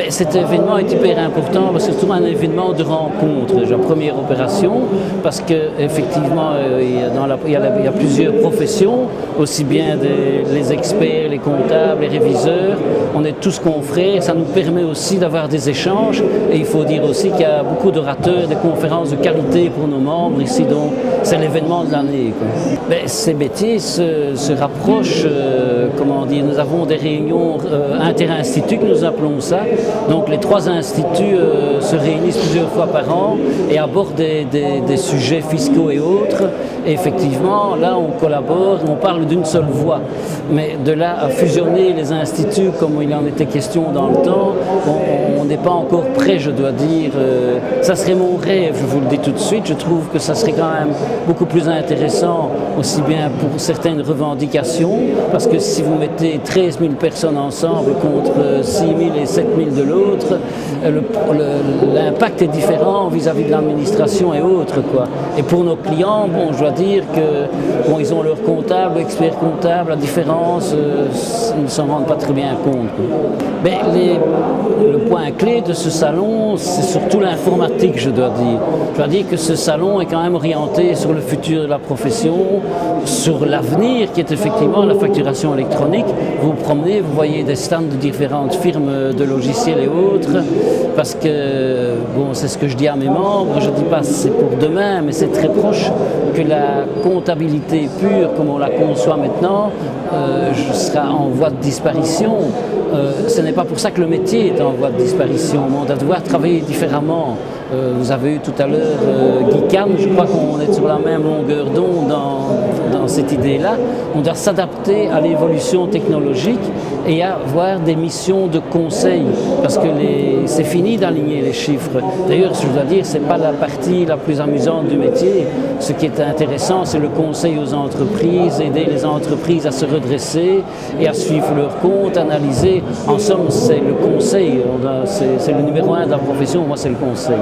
Cet événement est hyper important, c'est surtout un événement de rencontre, déjà première opération, parce qu'effectivement il y a plusieurs professions, aussi bien les experts, les comptables, les réviseurs, on est tous confrères, ça nous permet aussi d'avoir des échanges et il faut dire aussi qu'il y a beaucoup d'orateurs, des conférences de qualité pour nos membres ici, donc c'est l'événement de l'année. Ces métiers se rapprochent, comment dire, nous avons des réunions inter-instituts que nous appelons ça. Donc les trois instituts se réunissent plusieurs fois par an et abordent des sujets fiscaux et autres. Et effectivement, là on collabore, on parle d'une seule voix. Mais de là à fusionner les instituts comme il en était question dans le temps, on n'est pas encore prêt, je dois dire. Ça serait mon rêve, je vous le dis tout de suite. Je trouve que ça serait quand même beaucoup plus intéressant, aussi bien pour certaines revendications, parce que si vous mettez 13 000 personnes ensemble contre 6 000 et 7 000 de l'autre, l'impact est différent vis-à-vis de l'administration et autres, quoi. Et pour nos clients, bon, je dois dire que bon, ils ont leur comptable, expert comptable, la différence, ils ne s'en rendent pas très bien compte, quoi. Mais le point clé de ce salon, c'est surtout l'informatique, je dois dire. Je dois dire que ce salon est quand même orienté sur le futur de la profession, sur l'avenir qui est effectivement la facturation électronique. Vous vous promenez, vous voyez des stands de différentes firmes de logiciels et autres, parce que, bon, c'est ce que je dis à mes membres, je ne dis pas c'est pour demain, mais c'est très proche que la comptabilité pure, comme on la conçoit maintenant, sera en voie de disparition. Ce n'est pas pour ça que le métier est en voie de disparition, on doit devoir travailler différemment. Vous avez eu tout à l'heure Guy Kahn, je crois qu'on est sur la même longueur d'onde dans cette idée-là. On doit s'adapter à l'évolution technologique et avoir des missions de conseil, parce que c'est fini d'aligner les chiffres. D'ailleurs, je dois dire, ce n'est pas la partie la plus amusante du métier. Ce qui est intéressant, c'est le conseil aux entreprises, aider les entreprises à se redresser et à suivre leurs comptes, analyser. En somme, c'est le conseil, c'est le numéro 1 de la profession, moi c'est le conseil.